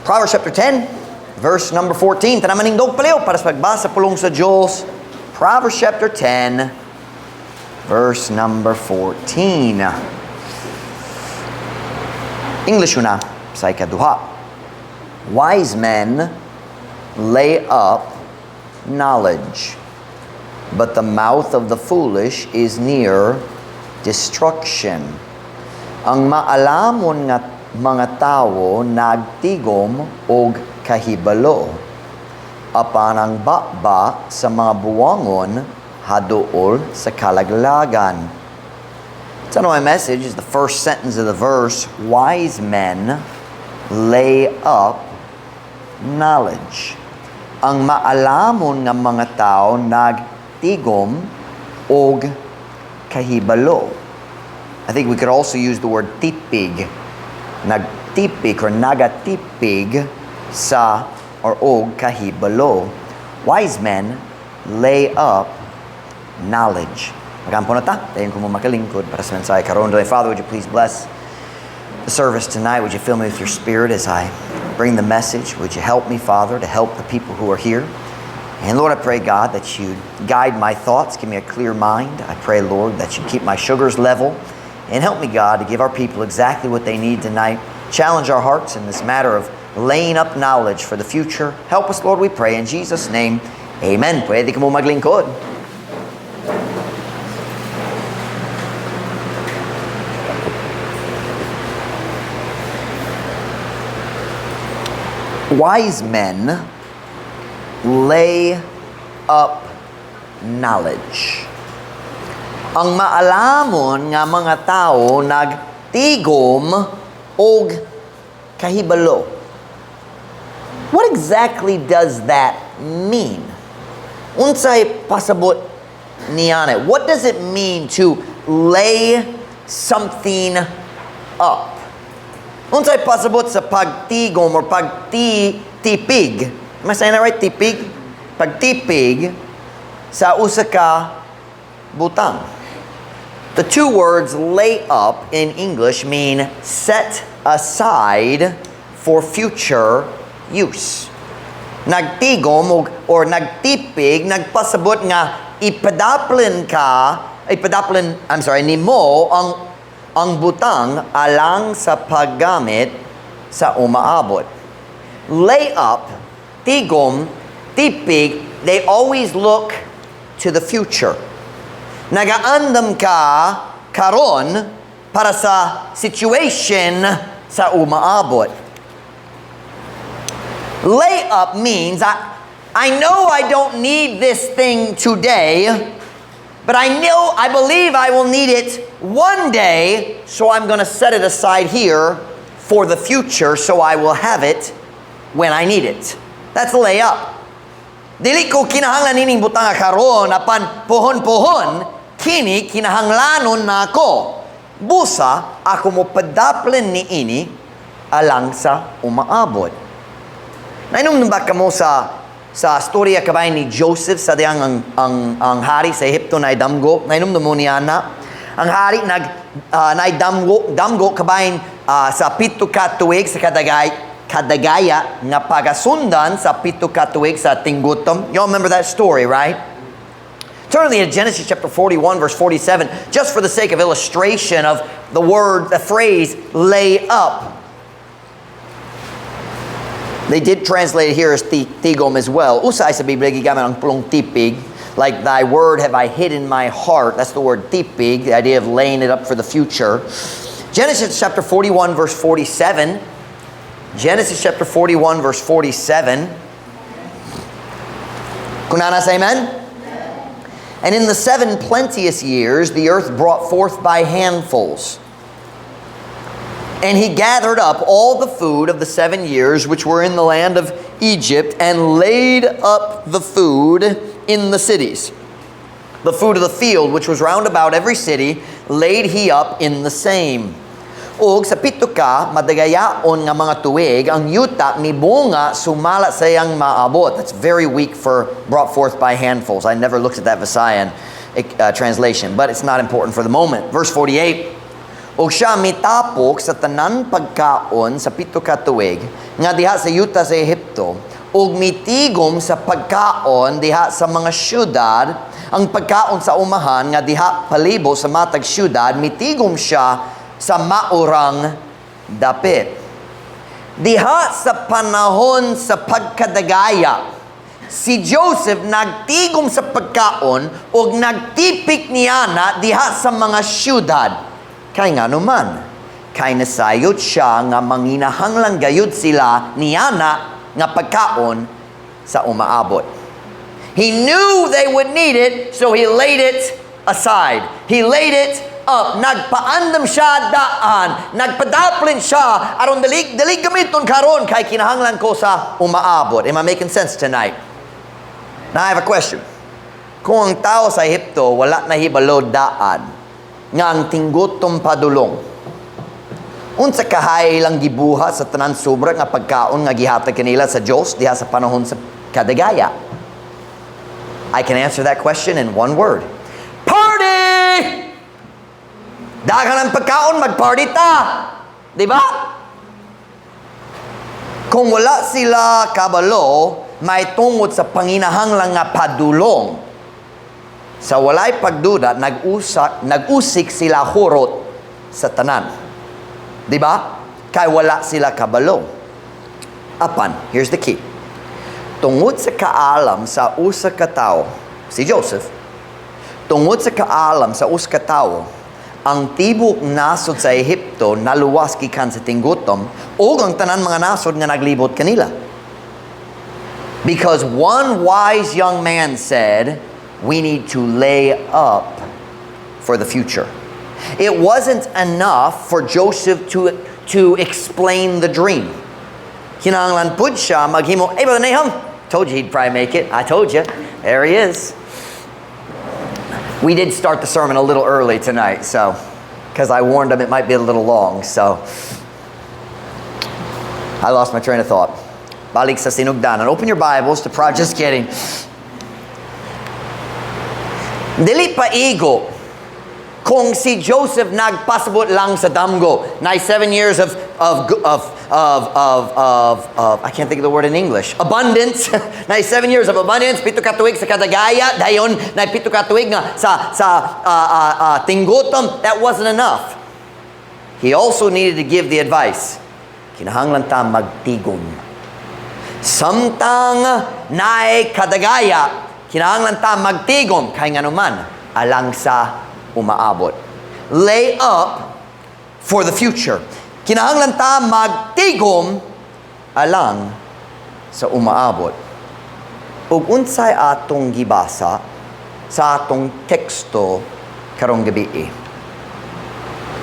Proverbs chapter 10, verse number 14. Tanamaning dog paliw para sa pagbasa pulong sa Diyos. Proverbs chapter 10, verse number 14. English na sa ikaduha. Wise men lay up knowledge, but the mouth of the foolish is near destruction. Ang maalamon nga mga tao nagtigom og kahibalo, apan ang baba sa mga buwangon haduol sa kalaglagan. So my message is the first sentence of the verse, wise men lay up knowledge. Ang maalamon nga mga tao nagtigom og kahibalo. I think we could also use the word tipig. Nagtipig or nagatipig sa or og kahibalo. Wise men lay up knowledge. Magampo na ta. Dayon ko mo makalingkod para sa mensahe karon. Father, would you please bless the service tonight? Would you fill me with your spirit as I bring the message? Would you help me, Father, to help the people who are here? And Lord, I pray, God, that you guide my thoughts, give me a clear mind. I pray, Lord, that you keep my sugars level. And help me, God, to give our people exactly what they need tonight. Challenge our hearts in this matter of laying up knowledge for the future. Help us, Lord, we pray. In Jesus' name, amen. Pwede ka mo maglingkod. Wise men lay up knowledge. Ang maalamon nga mga tao nagtigom og kahibalo. What exactly does that mean? Unsay pasabot niana? What does it mean to lay something up? Unsay pasabot sa pagtigom or pagtipig? Am I saying that right? Tipig? Pagtipig sa usa ka butang. The two words lay up in English mean set aside for future use. Nagtigom or nagtipig, nagpasabot nga nimo ang butang alang sa paggamit sa umaabot. Lay up, tigom, tipig, they always look to the future. Nagaandam ka karon para sa situation sa umaabot. Lay up means I know I don't need this thing today, but I believe I will need it one day, so I'm going to set it aside here for the future so I will have it when I need it. That's lay up. Dili ko kinahanglan nining butang karon apan pohon-pohon kini kinahanglanon nako. Busa ako mo padaplen ni ini alang sa umaabot. Nainom ba kamo sa storya kabay ni Joseph sa diyang ang hari sa Ehipto na idamgo? Nainom mo niya na ang hari damgo kabayin sa pito ka tuig sa kadagaya nga pagasundan sa pito ka tuig sa tinggutom. You all remember that story, right? Turn to Genesis chapter 41 verse 47 just for the sake of illustration of the phrase lay up. They did translate it here as tigom as well. Usay sa Biblia gigamit ang pulong tipig. Like thy word have I hid in my heart. That's the word tipig, the idea of laying it up for the future. Genesis chapter 41 verse 47. Genesis chapter 41 verse 47. Kunana say amen? And in the 7 plenteous years the earth brought forth by handfuls. And he gathered up all the food of the 7 years which were in the land of Egypt and laid up the food in the cities. The food of the field which was round about every city laid he up in the same. Og sa pito ka madagayaon nga mga tuig ang yuta ni bunga sumala sayang maabot. That's very weak for brought forth by handfuls. I never looked at that Visayan translation, but it's not important for the moment. Verse 48. O siya mitapok sa tanan pagkaon sa 7 ka tuig nga diha sa yuta sa Ehipto, ug mitigom sa pagkaon diha sa mga syudad, ang pagkaon sa umahan nga diha palibo sa matag syudad, mitigom siya sa maurang dapit. Diha sa panahon sa pagkadagaya, si Joseph nagtigom sa pagkaon ug nagtipik niya na diha sa mga syudad. Kay nga naman, kay nasayot siya nga manginahanglang gayud sila niyana nga pagkaon sa umaabot. He knew they would need it, so he laid it aside. He laid it up. Nagpaandam siya daan. Nagpadaplin siya aron dali gamiton karon kay kinahanglan ko sa umaabot. Am I making sense tonight? Now I have a question. Kung ang tao sa Ehipto wala na hibalo daan, nga ang tinggutom padulong, unsa kahay lang gibuha sa tanan sobra nga pagkaon nga gihatag kanila sa Dios diha sa panahon sa kadagaya? I can answer that question in one word. Party! Daghan ang pagkaon, mag-party ta. Di ba? Kung wala sila kabalo, may tungod sa panginahanglang nga padulong, sa walay pagduda, nag-usik sila hurot sa tanan. Di ba? Kay wala sila kabalo. Apan, here's the key. Tungod sa kaalam sa usa ka tawo, si Joseph, tungod sa kaalam sa usa ka tawo, ang tibok nasod sa Ehipto naluwas gikan sa tinggutom, ug ang tanan mga nasod nga naglibot kanila. Because one wise young man said, we need to lay up for the future. It wasn't enough for Joseph to explain the dream. Kinahanglan pud siya maghimo, hey, Brother Nahum, told you he'd probably make it. I told you. There he is. We did start the sermon a little early tonight, so, because I warned him it might be a little long, so I lost my train of thought. Balik sa sinugdanan. Open your Bibles to just kidding. Dili pa igo kung si Joseph nagpasabot lang sa damgo na 7 years of I can't think of the word in English, abundance. Na 7 years of abundance, 7 ka tuig sa kadagaya, dayon na 7 ka tuig nga sa tinggutom. That wasn't enough. He also needed to give the advice. Kinahanglan ta magtigom. Samtang naay kadagaya, kinahanglan ta magtigom kay nganuman alang sa umaabot. Lay up for the future. Kinahanglan ta magtigom alang sa umaabot. Ug unsay atong gibasa sa atong teksto karong gabi.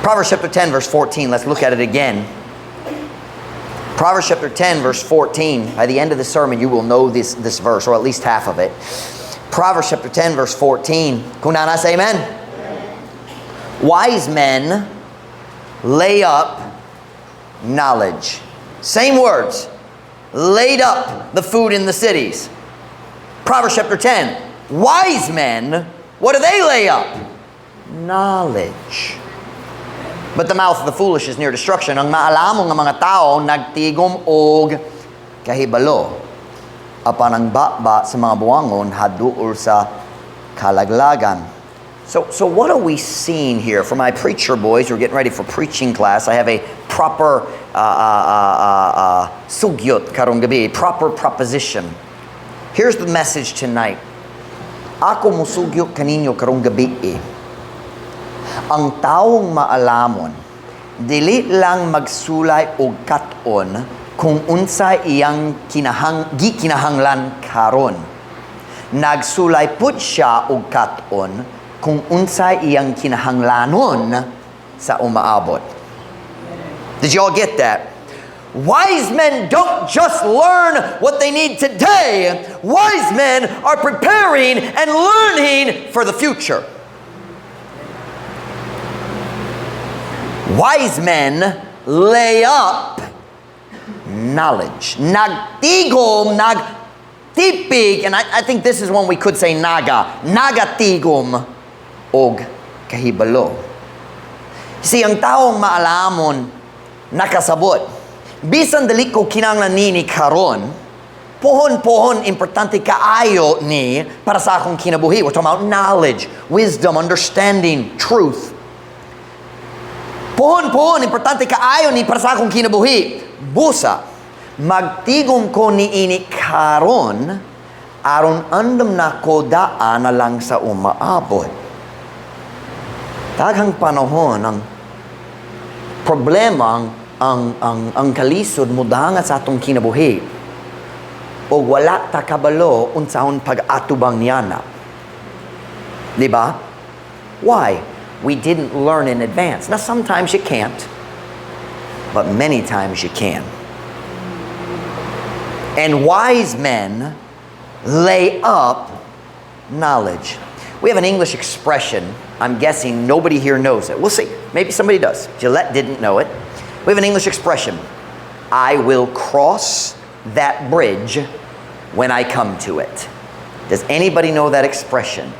Proverbs chapter 10 verse 14. Let's look at it again. Proverbs chapter 10 verse 14. By the end of the sermon you will know this verse, or at least half of it. Proverbs chapter 10 verse 14. Kung nasa amen? Wise men lay up knowledge. Same words. Laid up the food in the cities. Proverbs chapter 10. Wise men, what do they lay up? Knowledge. But the mouth of the foolish is near destruction. Ang maalamong nga mga tao nagtigom og kahibalo. Apan ang baba sa mga buwangon haduol sa kalaglagan. So what are we seeing here? For my preacher boys who are getting ready for preaching class, I have a proper sugyot karong gabi, a proper proposition. Here's the message tonight. Ako musugyot kaninyo karong gabi. Ang taong maalamon, dili lang magsulay og katon kung unsa iyang kinahanglan karon. Nagsulay pud siya og katon kung unsa iyang kinahanglanon sa umaabot. Did you all get that? Wise men don't just learn what they need today. Wise men are preparing and learning for the future. Wise men lay up knowledge. Nagtigom, nagtipig, and I think this is one we could say nagatigom og kahibalo. Ang taong maalamon, nakasabot. Bisan dali ko kinanglan ni karon, pohon, importante kaayo ni para sa akong kinabuhi. We're talking about knowledge, wisdom, understanding, truth. Pohon, importante kaayo ni para sa akong kinabuhi. Busa, magtigom ko ni ini karon, aron andam na ko daan na lang sa umaabot. Taghang panahon, ang problema, ang kalisod mo dahangat sa atong kinabuhi, o wala ta kabalo unsahon pag-atubang niyana. Diba? Why? We didn't learn in advance. Now, sometimes you can't, but many times you can. And wise men lay up knowledge. We have an English expression. I'm guessing nobody here knows it. We'll see. Maybe somebody does. Gillette didn't know it. We have an English expression. I will cross that bridge when I come to it. Does anybody know that expression?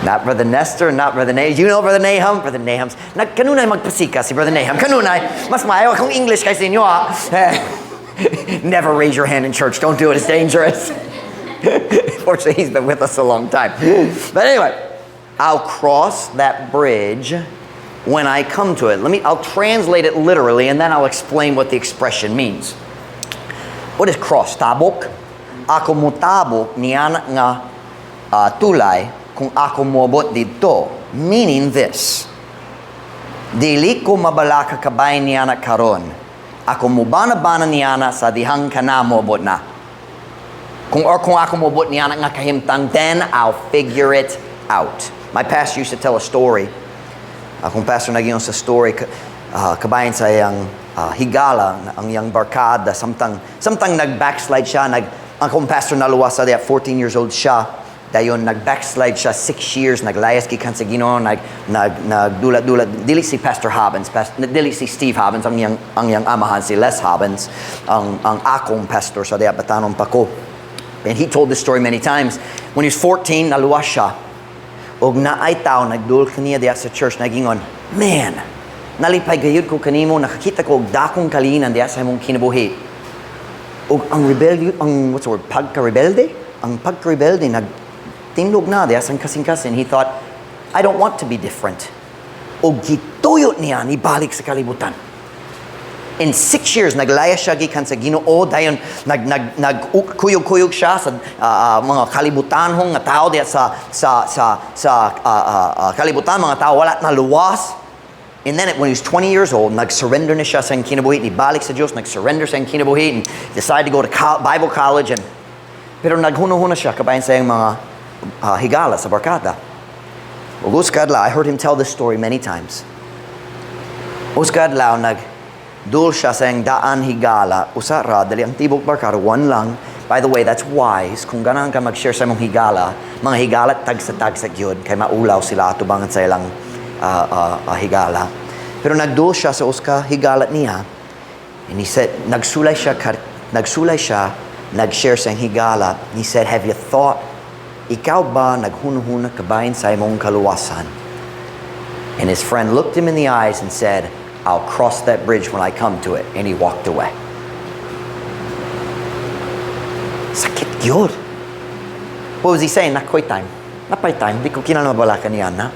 Not Brother Nestor, not Brother Nahum. You know Brother Nahum? Brother Nahum's. Kanunay magpasika si Brother Nahum. Kanunay. Mas maayaw akong English kaysa inyo ah. Never raise your hand in church. Don't do it. It's dangerous. Fortunately, he's been with us a long time. But anyway, I'll cross that bridge when I come to it. I'll translate it literally, and then I'll explain what the expression means. What is cross? Tabok? Ako mo tabok niyan nga tulay kung ako moabot dito. Meaning this. Dili ko mabalaka kabay niyan karon. Ako mo bana-bana niyan sa dihang kana moabot na. Kung ako moabot niyan nga kahimtang, then I'll figure it out. My pastor used to tell a story. Akong pastor nagiyon sa story, kabayan sa yang higala, ang yang barkada, samtang nag-backslide siya, akong pastor naluwas sa 14 years old siya, dayon nag-backslide siya 6 years, naglayas gikan sa Ginoo, nagdulat-dulat, dili si Pastor Hobbins, dili si Steve Hobbins, ang yang amahan si Les Hobbins, ang akong pastor sa batanon pa ko. And he told this story many times. When he was 14, naluwas siya. Og naay tao nagdul kaniya diya sa church, nagingon, man, nalipay gayud ko kanimo, nakakita ko og dakong kalinan diya sa imong kinabuhi. Og ang rebelde, what's the word, pagka-rebelde, nagtindog na diya sang kasing-kasing. He thought, I don't want to be different. Og gituyot niya ni balik sa kalibutan. In 6 years, naglaya siya gikan sa Ginoo, dayon nagkuyog-kuyog siya sa mga kalibutanhong nga tao diya sa kalibutan, mga tao wala na luwas. And then when he was 20 years old, nag-surrender na siya sa kinabuhi, ibalik sa Diyos, nag-surrender sa kinabuhi, and decided to go to Bible college. Pero naghuno-huno siya kabayan sa mga higala sa barkada. Uskadlaw, I heard him tell this story many times. Uskadlaw, dul siya sa daan higala, usara, dali ang tibok barkada, one lang. By the way, that's wise. Kung ganang ka mag-share sa mong higala, mga higala tagsa-tagsa yun, kay maulaw sila atubangan sa ilang higala. Pero nagdul siya sa uska higala niya, and he said, nagsulay siya, nag-share sa higala. He said, have you thought, ikaw ba naghuno-huna kabayan sa imong kaluwasan? And his friend looked him in the eyes and said, I'll cross that bridge when I come to it. And he walked away. Sakit yun. What was he saying? Nakoy time. Napay time. Di ko kinalabalakan niya na.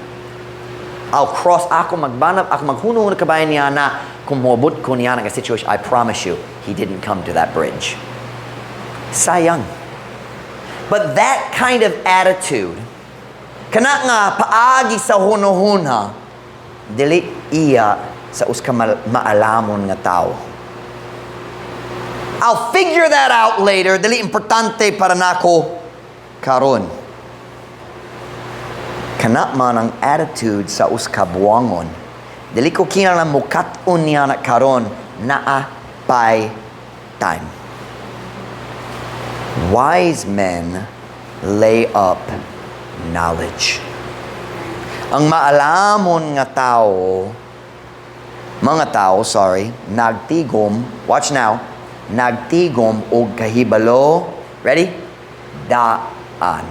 I'll cross. Ako magbanap. Ako maghuno na kabayan niya na. Kung mabot ko niya na situation, I promise you, he didn't come to that bridge. Sayang. But that kind of attitude, kana nga paagi sa huno-huna, dili iya sa uska maalamon nga tao. I'll figure that out later. Dili importante para nako karon. Kana man ang attitude sa uska buwangon. Dili ko kinahanglan mukat-on niya na karon, naa by time. Wise men lay up knowledge. Ang maalamon nga tao, nagtigom, watch now, nagtigom og kahibalo, ready? Daan.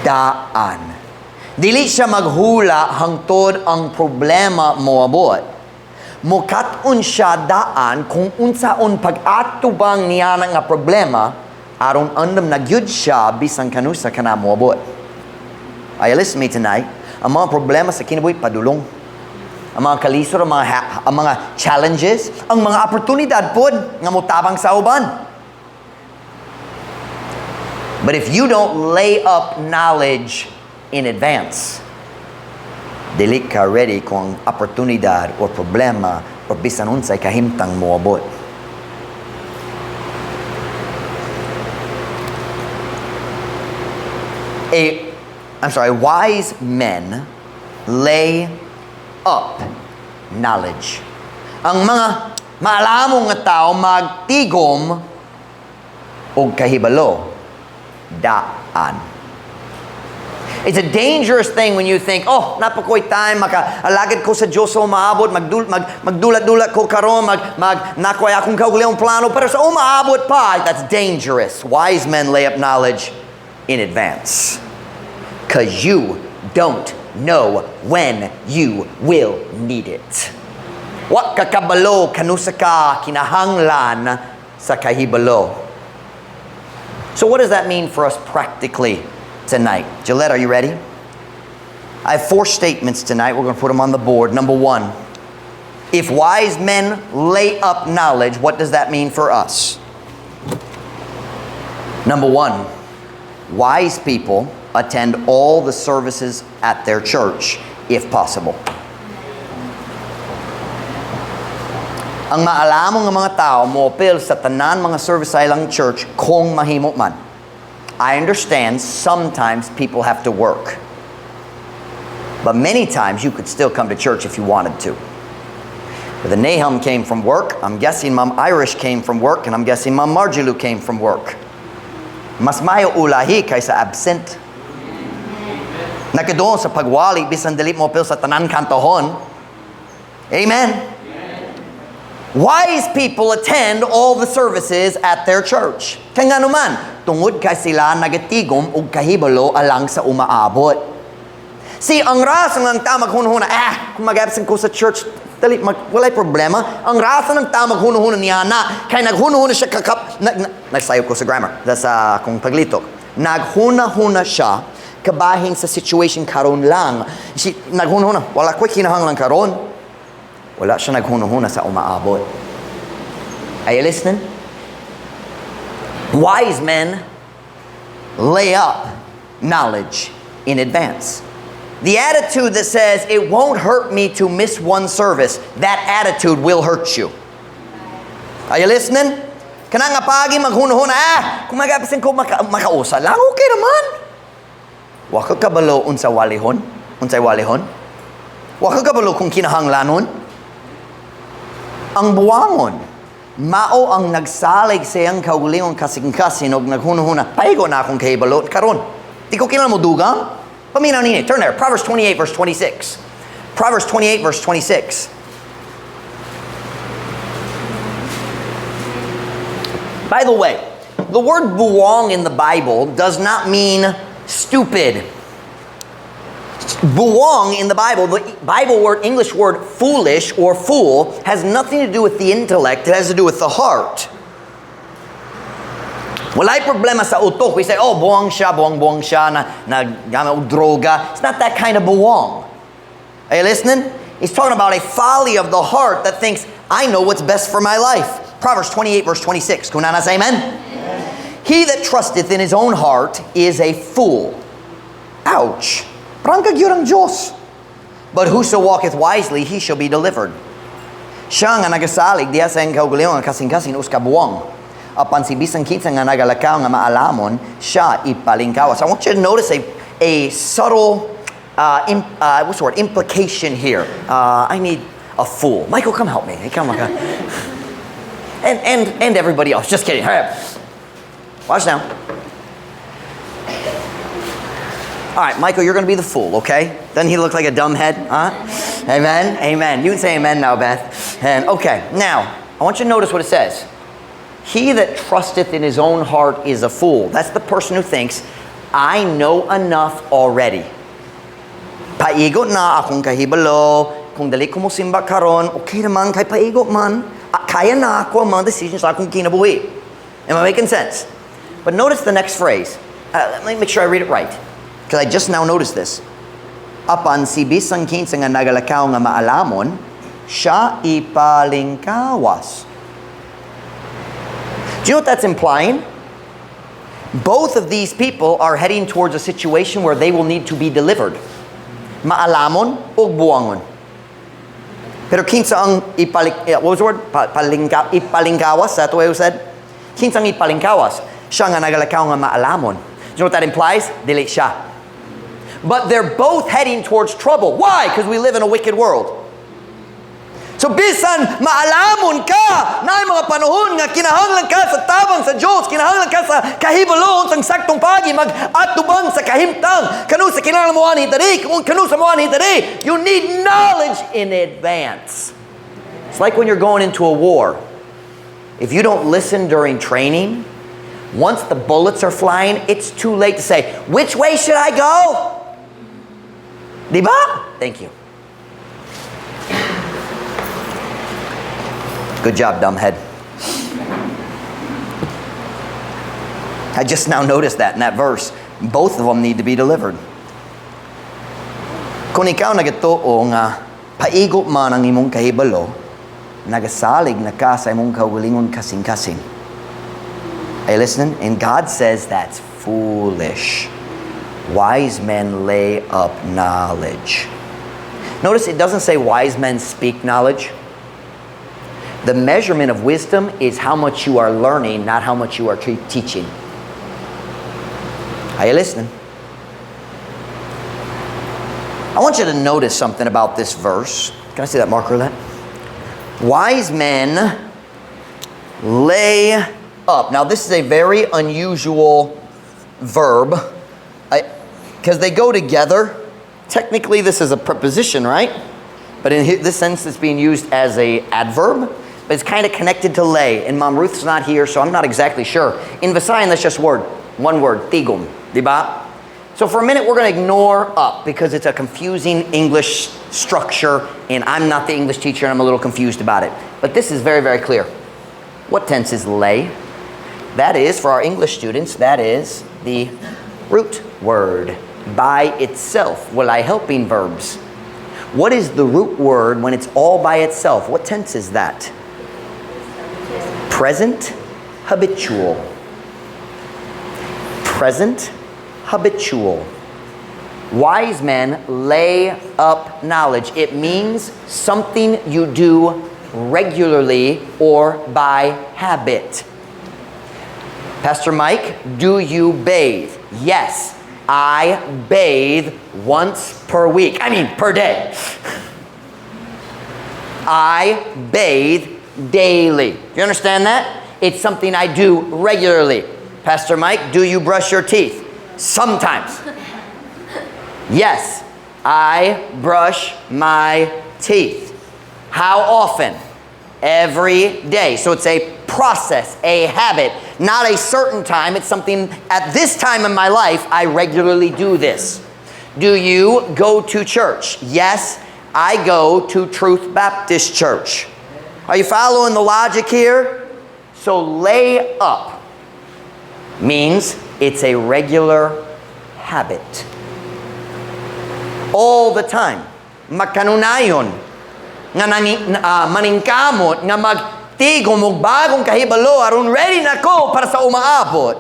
daan. Dili siya maghula hangtod ang problema moabot. Mukat-on siya daan kung unsaon pag-atubang niya nga problema aron andam na gyud siya bisan kanusa kana moabot. Ay, listen to me tonight. Ang mga problema sa kinabuhi padulong. Ang mga kalisod, ang mga challenges, ang mga oportunidad pod nga motabang sa uban. But if you don't lay up knowledge in advance, dili ka ready kung oportunidad o problema o bisan unsay kahimtang moabot. Wise men lay up knowledge. Ang mga maalamong nga tao magtigom og kahibalo daan. It's a dangerous thing when you think, oh, napakoy time, makaalagad ko sa Diyos sa umaabot, magdulat-dulat ko karon, nakoy akong kaugalingong plano, pero sa umaabot pa, that's dangerous. Wise men lay up knowledge in advance. Because you don't know when you will need it. Wa kakabalo kanusa ka kinahanglan sa kahibalo. So what does that mean for us practically tonight? Gillette, are you ready? I have 4 statements tonight. We're going to put them on the board. Number 1, if wise men lay up knowledge, what does that mean for us? Number 1, wise people attend all the services at their church, if possible. Ang maalamong nga mga tao moapil sa tanan mga service sa ilang church kung mahimo man. I understand sometimes people have to work. But many times you could still come to church if you wanted to. But the Nahum came from work. I'm guessing Ma'am Irish came from work. And I'm guessing Ma'am Marjulu came from work. Mas mayo ulahi kaysa absent. Nakadoon sa pagwali bisan dili mo apil sa tanan kantohon. Amen. Wise people attend all the services at their church. Kaya nga naman, tungod kay sila nagatigom og kahibalo alang sa umaabot. See, ang rasa ng tamag hunahuna, kung mag-absent ko sa church, dali, walay problema. Ang rasa ng tamag hunahuna niya na, kaya naghunahuna siya nagsayo ko sa grammar, sa kung paglitok. Naghunahuna siya, kabahin sa situation karon lang. Naghunahuna, wala ko'y kinahanglan karon. Wala siya naghunahuna sa umaabot. Are you listening? Wise men lay up knowledge in advance. The attitude that says, it won't hurt me to miss one service, that attitude will hurt you. Are you listening? Kana nga pagi maghunahuna, kung mag-apisin ko makausa lang, okay naman. Waka kabalo unsay walihon? Waka kabalo kung kinahanglanon? Ang buwangon, mao ang nagsalig sa iyang kaugalingong kasing-kasing og naghunahuna, paigo na akong kahibalo karon. Di ko kinala mo dugang? Paminaw ninyo. Turn there. Proverbs 28 verse 26. Proverbs 28 verse 26. By the way, the word buwang in the Bible does not mean stupid. Buwang in the Bible word, English word foolish or fool, has nothing to do with the intellect. It has to do with the heart. Walay problema sa utok. We say, oh, buwang siya, naggamit droga. It's not that kind of buwang. Are you listening? He's talking about a folly of the heart that thinks, I know what's best for my life. Proverbs 28 verse 26. Kunana say amen? Yes. He that trusteth in his own heart is a fool. Ouch. Prangkag yun ang Diyos. But whoso walketh wisely, he shall be delivered. Siya nga nagasalig diya sa iyang kaugalingong ang kasing-kasing us kabuwang. Apan si bisang kitsa nga nagalakaw nga maalamon, siya ipalingkawas. I want you to notice a subtle implication here. I need a fool. Michael, come help me. Hey, come on. And everybody else. Just kidding. Hurry up. Watch now. All right, Michael, you're going to be the fool, okay? Doesn't he look like a dumb head? Huh? Amen? Amen. You can say amen now, Beth. And okay, now, I want you to notice what it says. He that trusteth in his own heart is a fool. That's the person who thinks, I know enough already. Paigot na akong kahibalo. Kung dali ko mo simba karon, okay naman, kay paigot man. Kaya na ako ang mga decisions sa akong kinabuhi. Am I making sense? But notice the next phrase. Let me make sure I read it right. Because I just now noticed this. Apan si bisang kinsa nga nagalakaw nga maalamon, siya ipalingkawas. Do you know what that's implying? Both of these people are heading towards a situation where they will need to be delivered. Maalamon o buwangon. Pero kinsa ang what was the word? Ipalingkawas, that's the way it was said? Kinsa ang ipalingkawas? Siya nga nagalakaw nga maalamon. Do you know what that implies? Dili siya. But they're both heading towards trouble. Why? Because we live in a wicked world. So bisan maalamon ka na mga panahon nga kinahanglan ka sa tabang sa Diyos, kinahanglan ka sa kahibalo sa saktong pagi mag-atubang sa kahimtang kanu sa kinahanglan mo ani tadi kanu sa mo ani tadi. You need knowledge in advance. It's like when you're going into a war. If you don't listen during training, once the bullets are flying, it's too late to say, which way should I go? Diba? Thank you. Good job, dumbhead. I just now noticed that in that verse. Both of them need to be delivered. Kung ikaw nagatuo nga paigot man ang imong kahibalo, nagasalig na ka sa imong kaugalingon kasing-kasing. Are you listening? And God says that's foolish. Wise men lay up knowledge. Notice it doesn't say wise men speak knowledge. The measurement of wisdom is how much you are learning, not how much you are teaching. Are you listening? I want you to notice something about this verse. Can I see that marker, that? Wise men lay up. Now, this is a very unusual verb because they go together. Technically, this is a preposition, right? But in this sense, it's being used as an adverb. But it's kind of connected to lay. And Mom Ruth's not here, so I'm not exactly sure. In Visayan, that's just one word, tigum, diba? So for a minute, we're going to ignore up because it's a confusing English structure, and I'm not the English teacher, and I'm a little confused about it. But this is very, very clear. What tense is lay? That is, for our English students, that is the root word by itself. Walay helping verbs. What is the root word when it's all by itself? What tense is that? Present habitual. Present habitual. Wise men lay up knowledge. It means something you do regularly or by habit. Pastor Mike, do you bathe? Yes, I bathe once per week. I mean, per day. I bathe daily. Do you understand that? It's something I do regularly. Pastor Mike, do you brush your teeth? Sometimes. Yes, I brush my teeth. How often? Every day. So it's a process, a habit, not a certain time. It's something at this time in my life, I regularly do this. Do you go to church? Yes, I go to Truth Baptist Church. Are you following the logic here? So lay up means it's a regular habit. All the time. Makanunayon. Nga maningkamot nga magtigom og bagong kahibalo aron ready na ko para sa umaabot.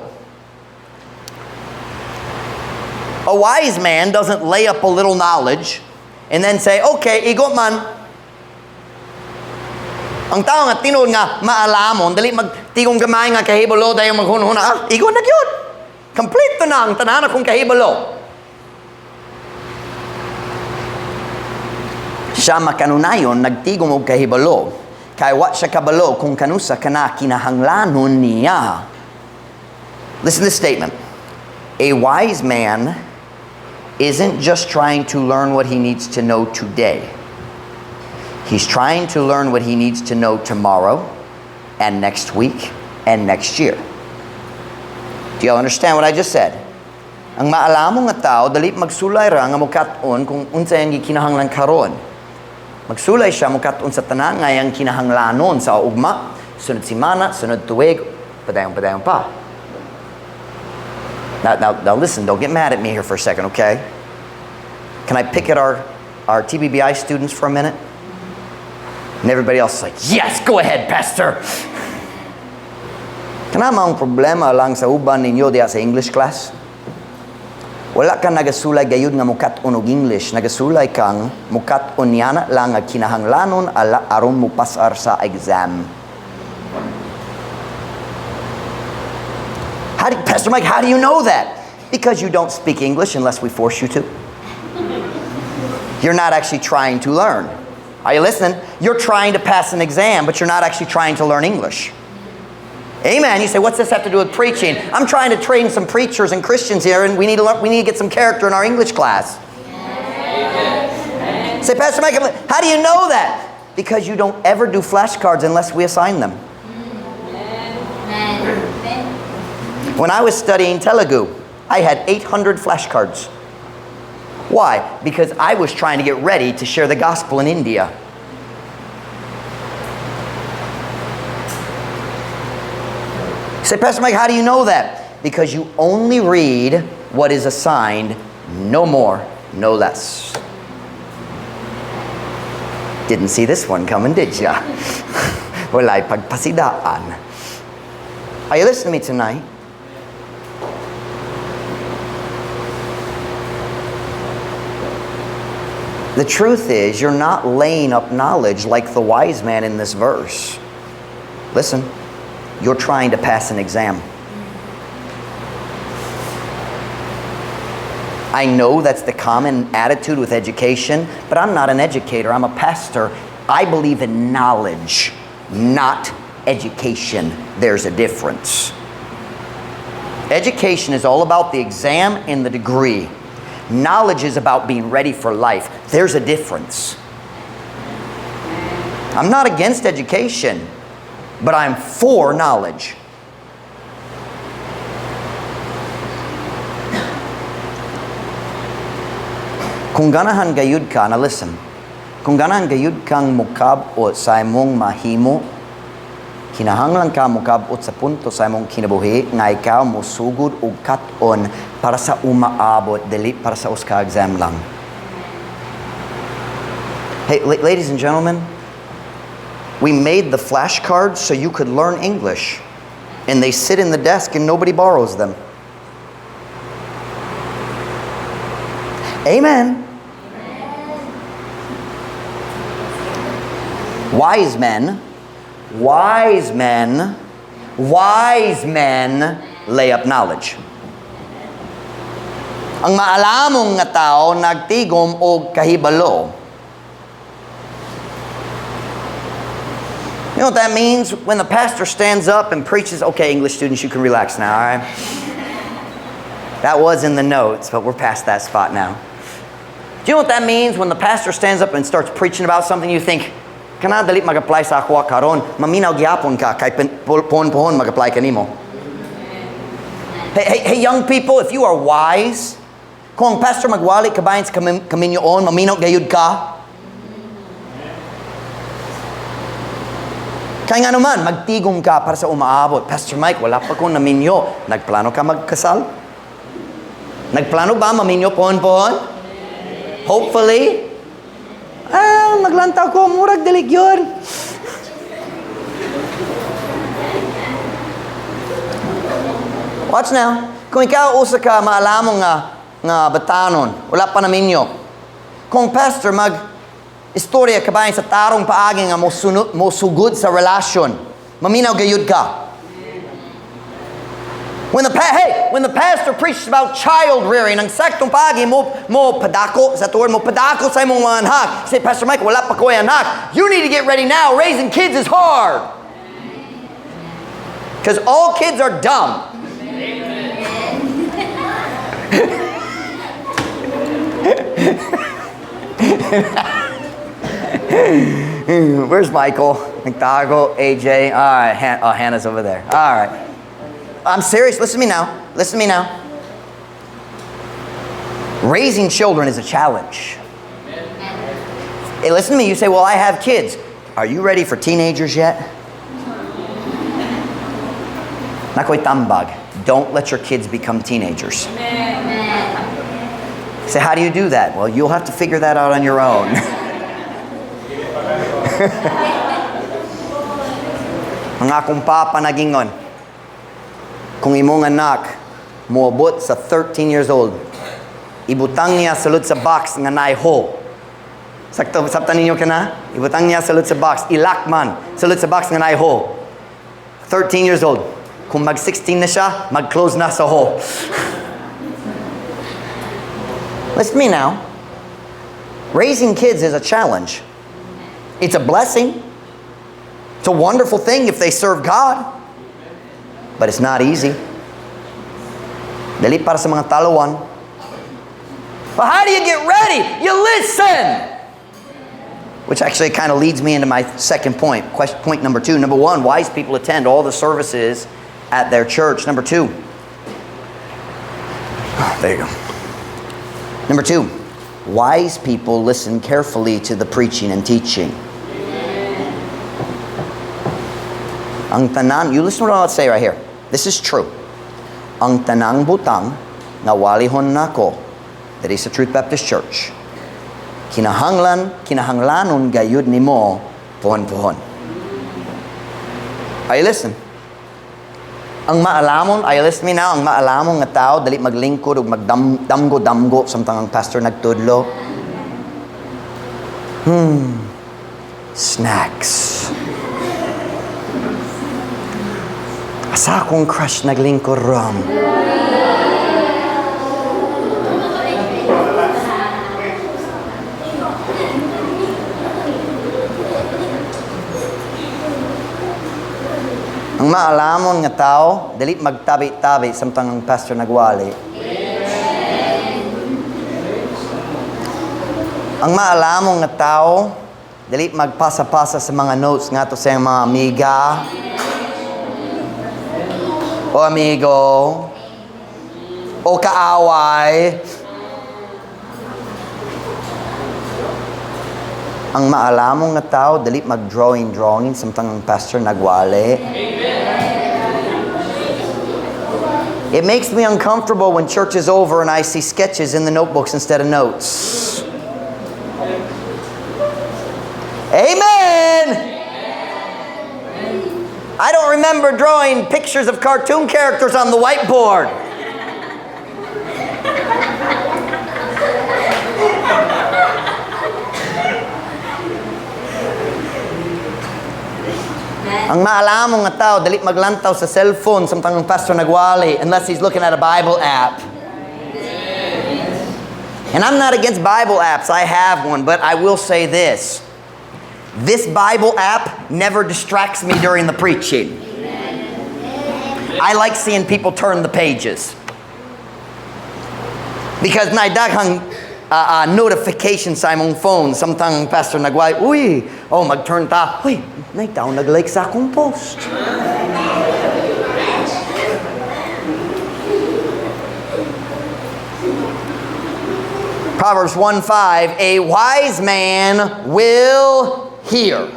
A wise man doesn't lay up a little knowledge and then say, okay, igot man. Ang tao nga tinuod nga maalamon, dali magtigong gamay nga kahibalo dayon maghunhuna, igot na gyud. Complete na ang tanan akong kahibalo. Siya makanunayon nagtigom og kahibalo. Kay what siya kabalo kung kanusa kana kinahanglanon niya. Listen to this statement. A wise man isn't just trying to learn what he needs to know today. He's trying to learn what he needs to know tomorrow and next week and next year. Do y'all understand what I just said? Ang maalamong nga tao, dali magsulay ra nga mukat-on kung unsay ang gikinahanglan karon. Magsulay siya mukat-on sa tanan nga ang kinahanglanon sa ugma, sunod simana, sunod tuig, padayon pa. Now listen, don't get mad at me here for a second, okay? Can I pick at our TBBI students for a minute? And everybody else is like, yes, go ahead, Pastor. Kanamang problema lang sa uban ninyo diya sa English class? Wala kang nagasulay gayud nga mukat-on og English, nagasulay kang mukat-on yana lang nga kinahanglanon aron mo pasar sa exam. Pastor Mike, how do you know that? Because you don't speak English unless we force you to. You're not actually trying to learn. Are you listening? You're trying to pass an exam, but you're not actually trying to learn English. Amen. You say, what's this have to do with preaching? I'm trying to train some preachers and Christians here, and we need to get some character in our English class. Amen. Say, Pastor Mike, how do you know that? Because you don't ever do flashcards unless we assign them. Amen. When I was studying Telugu, I had 800 flashcards. Why? Because I was trying to get ready to share the gospel in India. Say, Pastor Mike, how do you know that? Because you only read what is assigned, no more, no less. Didn't see this one coming, did ya? Walay pagpasidaan. Are you listening to me tonight? The truth is, you're not laying up knowledge like the wise man in this verse. Listen. You're trying to pass an exam. I know that's the common attitude with education, but I'm not an educator. I'm a pastor. I believe in knowledge, not education. There's a difference. Education is all about the exam and the degree. Knowledge is about being ready for life. There's a difference. I'm not against education, but I'm for knowledge. Kung ganahan gayud ka, na listen, kung ganahan gayud kang mukabot sa imong mahimo, kinahanglan ka mukabot sa punto sa imong kinabuhi nga ikaw musugod og kat-on para sa umaabot, dili para sa uska exam lang. Hey, ladies and gentlemen, we made the flashcards so you could learn English. And they sit in the desk and nobody borrows them. Amen. Wise men lay up knowledge. Ang maalamong nga tao nagtigom og kahibalo. You know what that means? When the pastor stands up and preaches, okay, English students, you can relax now, all right? That was in the notes, but we're past that spot now. Do you know what that means? When the pastor stands up and starts preaching about something, you think, kana dali mag-apply sa ako karon, maminaw gyapon ka, kay pohon mag-apply ka nimo. Hey, young people, if you are wise, kung pastor magwali kabayan sa kaminyoon, maminaw gayud ka. Kaya nga naman, magtigong ka para sa umaabot. Pastor Mike, wala pa kong naminyo. Nagplano ka magkasal? Nagplano ba maminyo pohon? Hopefully. Maglantaw ko, murag dalig yun. Watch now. Kung ikaw usa ka maalamong nga batanon, wala pa naminyo. Kung pastor istorya kabayan sa tarong paagi nga mo sugod sa relasyon. Maminaw gayud ka. When the pastor preaches about child rearing, ang saktong paagi mo padako sa tuwod mo padako sa imong mga anak. Say, Pastor Mike, wala pa ko anak. You need to get ready now. Raising kids is hard. Because all kids are dumb. Where's Michael? Nagtago, AJ. All right, Hannah's over there. All right. I'm serious. Listen to me now. Raising children is a challenge. Hey, listen to me. You say, well, I have kids. Are you ready for teenagers yet? Nakoy tambag. Don't let your kids become teenagers. Say, how do you do that? Well, you'll have to figure that out on your own. Ang akong papa nagingon, kung imong anak moabot sa 13 years old, ibutang niya sulod sa box nga naiho. Sabtan ninyo ka na? Ibutang niya sulod sa box, ilakman sulod sa box nga naiho. 13 years old. Kung mag-16 na siya, mag-close na sa ho. Listen to me now. Raising kids is a challenge. It's a blessing. It's a wonderful thing if they serve God. But it's not easy. Dali para sa mga talawan. But how do you get ready? You listen. Which actually kind of leads me into my second point. Point number 2. Number 1, wise people attend all the services at their church. Number 2. There you go. Number 2, wise people listen carefully to the preaching and teaching. Ang tanan, you listen to what I'll say right here. This is true. Ang tanang butang na walihon nako diri sa Truth Baptist Church. Kinahanglanon gayud nimo pohon-pohon. Are you listen? Ang maalamon, are you listening me now? Ang maalamon nga tao dali maglingkod ug magdamgo-damgo samtang ang pastor nagtudlo. Snacks. Asa akong crush naglingkod rom. Ang maalamon nga tao, dili magtabi-tabi samtang ang pastor nagwali. Ang maalamon nga tao, dili magpasa-pasa sa mga notes nga to sa mga amiga. O amigo. O kaaway. Ang maalamon nga tao, dili mag-drawing samtang ang pastor nagwali. It makes me uncomfortable when church is over and I see sketches in the notebooks instead of notes. Amen! I don't remember drawing pictures of cartoon characters on the whiteboard. Ang maalamong nga tao, dali maglantaw sa cellphone samtang ang pastor nagwali unless he's looking at a Bible app. And I'm not against Bible apps. I have one, but I will say this. This Bible app never distracts me during the preaching. I like seeing people turn the pages. Because naidaghang notification sa imong phone samtang pastor nagway, uy, oh mag-turn ta, uy, naitaw nag-like sa akong post. Proverbs 1:5, a wise man will hear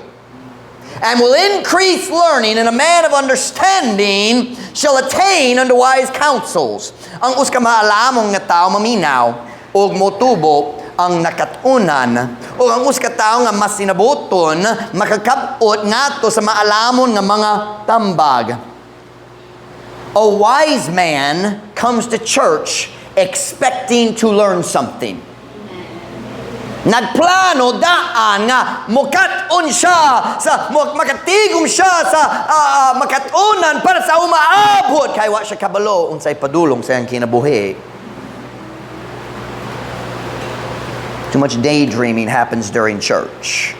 and will increase learning, and a man of understanding shall attain unto wise counsels. Ang uska maalamong nga tao maminaw og motubo ang nakatunan, o ang uska tao nga mas sinabuton makakabot ngadto sa maalamon nga mga tambag. A wise man comes to church expecting to learn something. Nagplano daan nga mukatun siya sa makatigom siya sa makatunan para sa umaabot kay wa siya kabalo unsay padulong sa iyang kinabuhi. Too much daydreaming happens during church.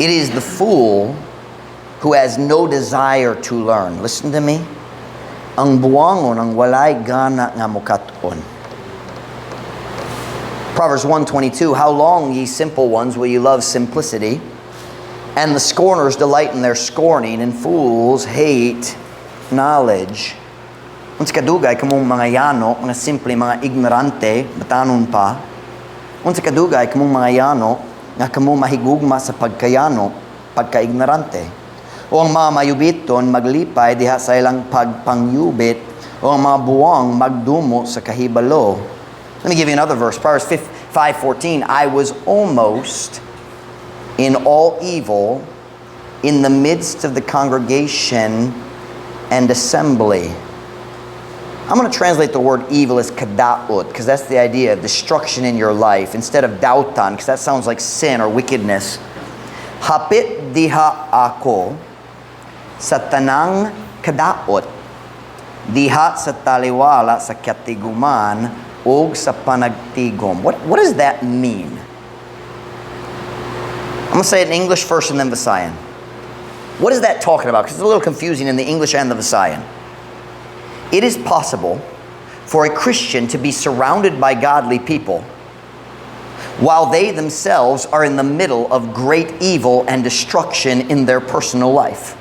It is the fool who has no desire to learn. Listen to me. Ang buwangon ang walay gana nga mukaton. Proverbs 1:22, how long, ye simple ones, will you love simplicity? And the scorners delight in their scorning, and fools hate knowledge. Unsa kadugay kamong mga yano, mga simple, mga ignorante, batanon pa. Unsa kadugay kamong mga yano, nga kamo mahigugma sa pagkayano, pagkaignorante. O ang mga mayubiton maglipay diha sa ilang pagpangyubit, o ang mga buwang magdumo sa kahibalo. Let me give you another verse. Proverbs 5:14. I was almost in all evil in the midst of the congregation and assembly. I'm going to translate the word evil as kadaut, because that's the idea of destruction in your life, instead of dautan, because that sounds like sin or wickedness. Hapit diha ako sa tanang kadaut, diha sa taliwala sa katiguman ug sa panagtigom. What does that mean? I'm going to say it in English first and then Visayan. What is that talking about? Because it's a little confusing in the English and the Visayan. It is possible for a Christian to be surrounded by godly people while they themselves are in the middle of great evil and destruction in their personal life.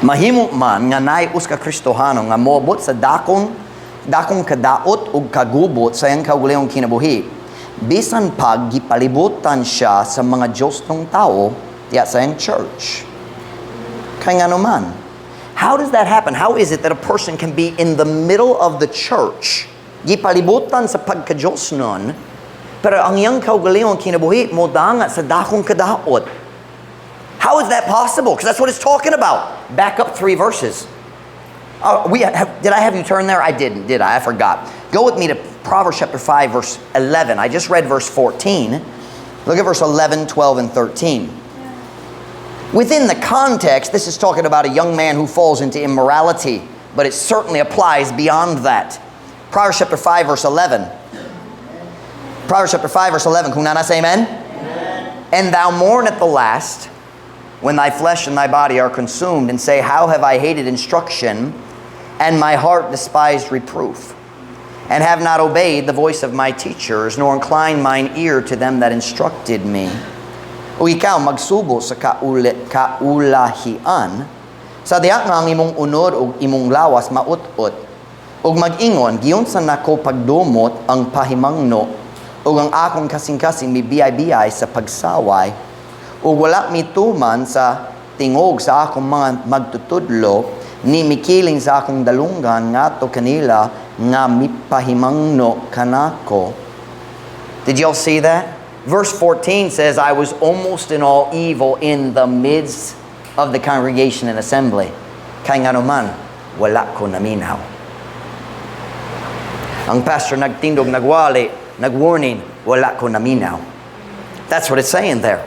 Mahimo man nga naay usa ka Kristohano nga moabot sa dakong kadaot ug kagubot sa iyang kaugalingong kinabuhi, bisan pag gipalibutan siya sa mga Diyos ng tao diya sa iyang church. Kay ngano man, how does that happen? How is it that a person can be in the middle of the church, gipalibutan sa pagka-Diyos nun, pero ang iyang kaugalingong kinabuhi mo danga sa dakong kadaot? How is that possible? Because that's what it's talking about. Back up 3 verses. Did I have you turn there? I didn't, did I? I forgot. Go with me to Proverbs chapter 5, verse 11. I just read verse 14. Look at verse 11, 12, and 13. Within the context, this is talking about a young man who falls into immorality, but it certainly applies beyond that. Proverbs chapter 5, verse 11. Proverbs chapter 5, verse 11. Kung nana say amen? Amen. And thou mourn at the last, when thy flesh and thy body are consumed, and say, how have I hated instruction, and my heart despised reproof, and have not obeyed the voice of my teachers, nor inclined mine ear to them that instructed me. O ikaw magsubo sa kaulahian, sa diha nga ang imong unod ug imong lawas maut-ut, ug mag-ingon giyon sa nako pagdumot ang pahimangno, ug ang akong kasing-kasing mibiyay-biyay sa pagsaway, ug wala mituman sa tingog sa akong mga magtutudlo, ni mikiling sa akong dalunggan ngadto kanila nga mipahimangno kanako. Did y'all see that? Verse 14 says, I was almost in all evil in the midst of the congregation and assembly. Kay nga naman, wala ko naminaw. Ang pastor nagtindog, nagwali, nagwarning, wala ko naminaw. That's what it's saying there.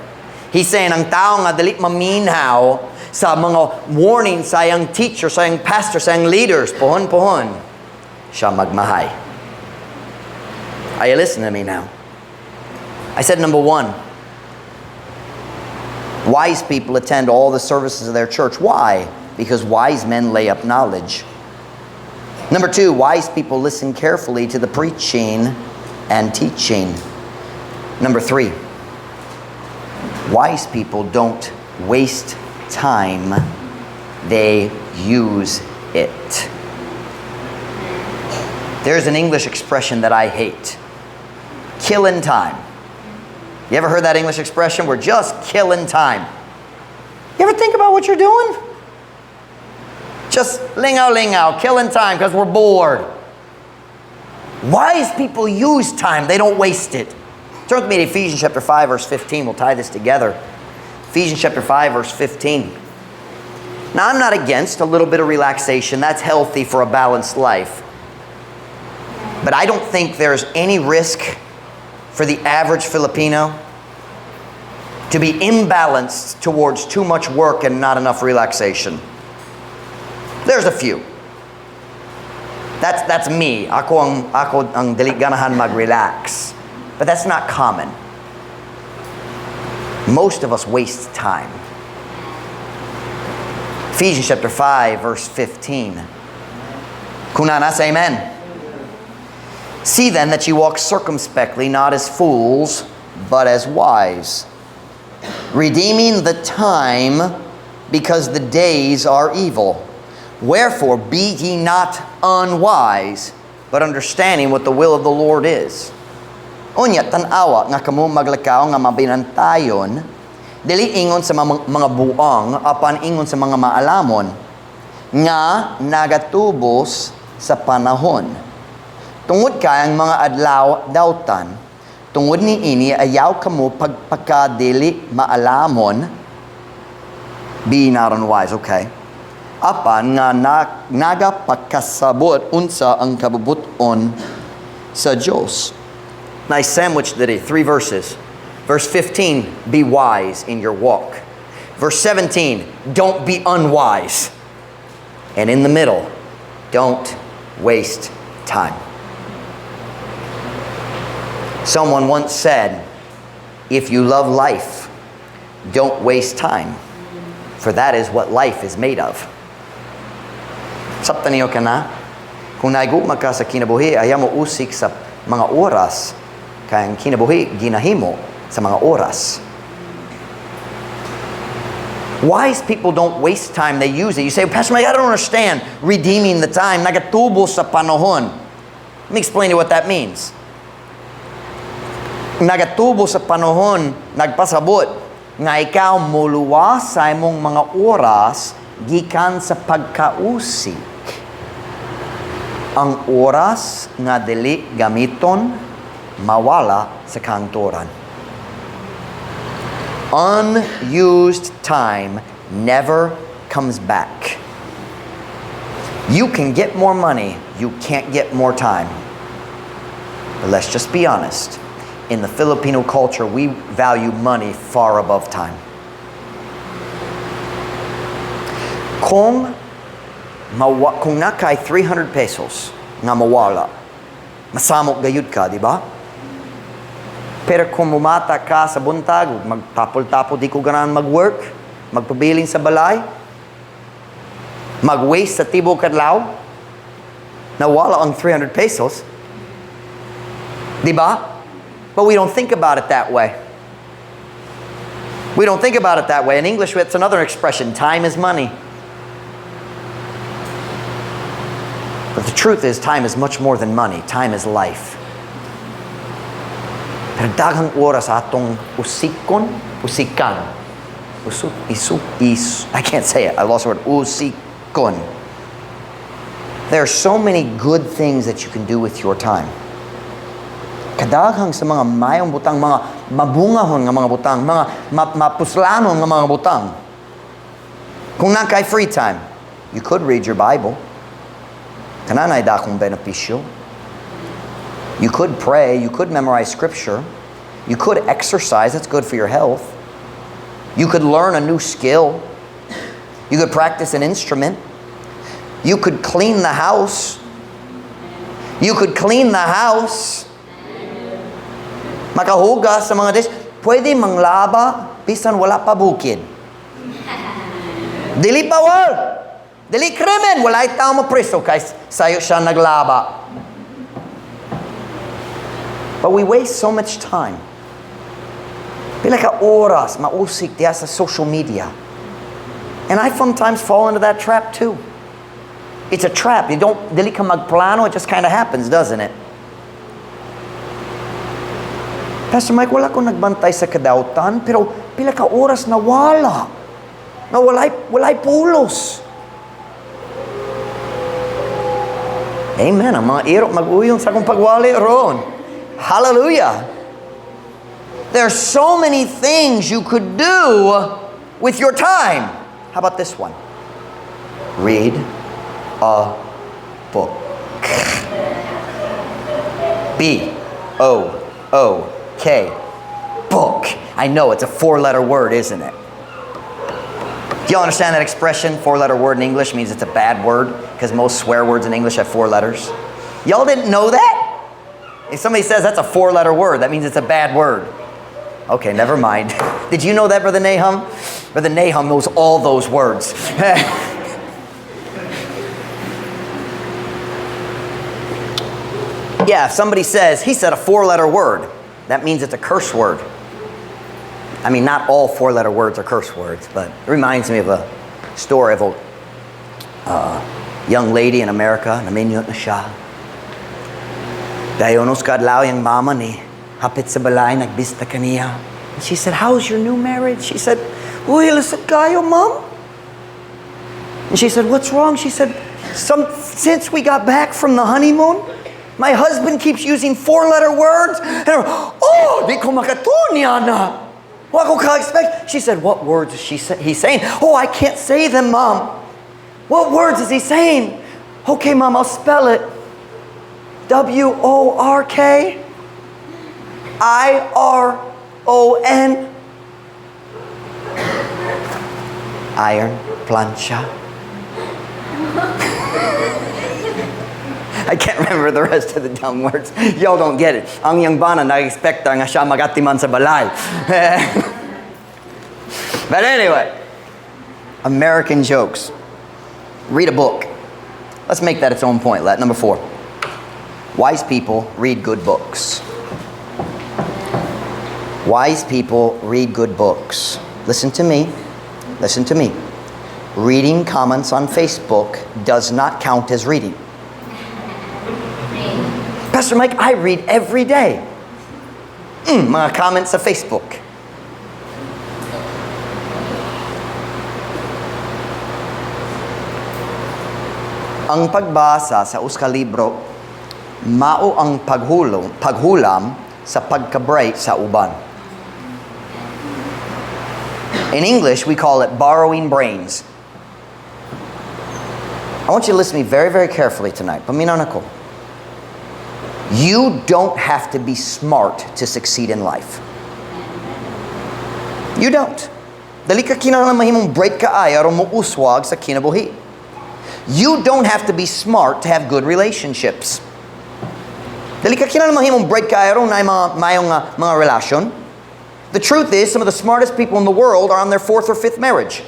He's saying, ang tao nga dali maminaw sa mga warning sa iyang teacher, sa iyang pastor, sa iyang leaders, pohon, siya magmahay. Are you listening to me now? I said number 1, wise people attend all the services of their church. Why? Because wise men lay up knowledge. Number 2, wise people listen carefully to the preaching and teaching. Number 3, wise people don't waste time, they use it. There's an English expression that I hate. Killing time. You ever heard that English expression? We're just killing time. You ever think about what you're doing? Just lingow, killing time because we're bored. Wise people use time. They don't waste it. Turn with me to Ephesians chapter 5, verse 15. We'll tie this together. Ephesians chapter 5, verse 15. Now, I'm not against a little bit of relaxation. That's healthy for a balanced life. But I don't think there's any risk for the average Filipino to be imbalanced towards too much work and not enough relaxation. There's a few. That's me. Ako ang dili ganahan mag-relax. But that's not common. Most of us waste time. Ephesians chapter 5, verse 15. Kunana, say amen. See then that you walk circumspectly, not as fools, but as wise, redeeming the time, because the days are evil. Wherefore, be ye not unwise, but understanding what the will of the Lord is. Unya, tanawa, nga kamo maglakaw nga mabinantayon, dili ingon sa mga buang, apan ingon sa mga maalamon, nga nagatubos sa panahon. Tungod kayang mga adlaw dawtan, tungod ni ini ayaw kamo pagpakadili maalamon, be not unwise, okay? Apan nga nagapakasabot unsa ang kabubuton sa Diyos. Na I-sandwich diri 3 verses. Verse 15, be wise in your walk. Verse 17, don't be unwise. And in the middle, don't waste time. Someone once said, if you love life, don't waste time, for that is what life is made of. Sabta niyo ka na? Kung naigugma ka sa kinabuhi, ayaw mo usik sa mga oras, kaya ang kinabuhi, ginahimo sa mga oras. Wise people don't waste time, they use it. You say, Pastor Mike, I don't understand redeeming the time. Nagatubo sa panahon. Let me explain to you what that means. Nagatubo sa panahon, nagpasabot, nga ikaw muluwas sa imong mga oras, gikan sa pagkausik. Ang oras nga dili gamiton, mawala sa kahangturan. Unused time never comes back. You can get more money, you can't get more time. But let's just be honest. In the Filipino culture, we value money far above time. Kung nakay 300 pesos nga mawala, masamok gayud ka, di ba? Pero kung mumata ka sa buntag, magtapol-tapol, di ko ganahan mag-work, magpabiling sa balay, mag-waste sa tibo kadlaw, nawala ang 300 pesos, di ba? But we don't think about it that way. We don't think about it that way. In English, it's another expression, time is money. But the truth is, time is much more than money. Time is life. Pero daghang oras atong usikan. I can't say it. I lost the word. Usikon. There are so many good things that you can do with your time. Kadaghang sa mga mayong butang, mga mabungahon nga mga butang, mga mapuslanon nga mga butang. Kung nakay free time, you could read your Bible. Kananay dakong benepisyo. You could pray, you could memorize scripture, you could exercise, that's good for your health. You could learn a new skill. You could practice an instrument. You could clean the house. You could clean the house. Makahugas sa mga dish. Pwede manglaba, bisan wala pa bukid. Dili bawal. Dili krimen, wala tao mapreso kay sayo siya naglaba. But we waste so much time. Pila ka oras mausik diya sa social media. And I sometimes fall into that trap too. It's a trap. Dili ka magplano, it just kind of happens, doesn't it? Pastor Mike, wala ko nagbantay sa kadautan, pero pila ka oras nawala. Na walay pulos. Amen. Ang mga irok mag-uyong sa akong pagwali ron. Hallelujah. There are so many things you could do with your time. How about this one? Read a book. B-O-O-K. Book. I know it's a 4-letter word, isn't it? Do you understand that expression? 4-letter word in English means it's a bad word because most swear words in English have 4 letters. Y'all didn't know that? If somebody says that's a 4-letter word, that means it's a bad word. Okay, never mind. Did you know that, Brother Nahum? Brother Nahum knows all those words. Yeah, if somebody says, he said a 4-letter word, that means it's a curse word. I mean, not all 4-letter words are curse words, but it reminds me of a story of young lady in America, naminyot na siya. Dayonos kadlaw yung mama ni, hapit sa balay, nagbista kaniya. And she said, how's your new marriage? She said, uy, lasag kayo, mom. And she said, what's wrong? She said, since we got back from the honeymoon, my husband keeps using 4-letter words. And di ko makatunya na. What ko ka-expect? She said, what words is he saying? Oh, I can't say them, Mom. What words is he saying? Okay, Mom, I'll spell it. W-O-R-K I-R-O-N Iron, plancha. I can't remember the rest of the dumb words. Y'all don't get it. Ang yang bana nag-expecta nga siya magatiman sa balay. But anyway, American jokes. Read a book. Let's make that its own point. Number 4. Wise people read good books. Wise people read good books. Listen to me. Listen to me. Reading comments on Facebook does not count as reading. Pastor Mike, I read every day. Mga comments sa Facebook. Ang pagbasa sa usa ka libro mao ang paghulam sa pagka-bright sa uban. In English, we call it borrowing brains. I want you to listen to me very, very carefully tonight. Paminaw ako. You don't have to be smart to succeed in life. You don't. Dali ka kinahanglan mahimong bright ka ay aron mo uswag sa kinabuhi. You don't have to be smart to have good relationships. Dali ka kinahanglan mahimong bright ka ay aron na mga relasyon. The truth is, some of the smartest people in the world are on their 4th or 5th marriage.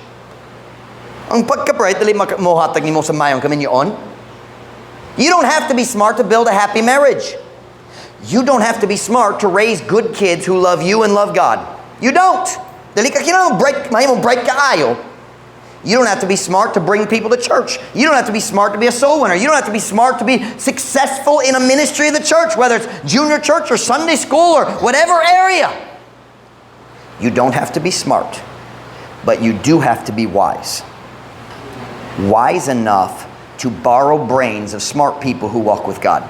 Ang pagka-bright, dali mohatag ni mo sa mayong kaminyoon. You don't have to be smart to build a happy marriage. You don't have to be smart to raise good kids who love you and love God. You don't. Dali ka kinahanglan mahimong bright ka ayo. You don't have to be smart to bring people to church. You don't have to be smart to be a soul winner. You don't have to be smart to be successful in a ministry of the church, whether it's junior church or Sunday school or whatever area. You don't have to be smart, but you do have to be wise. Wise enough to borrow brains of smart people who walk with God.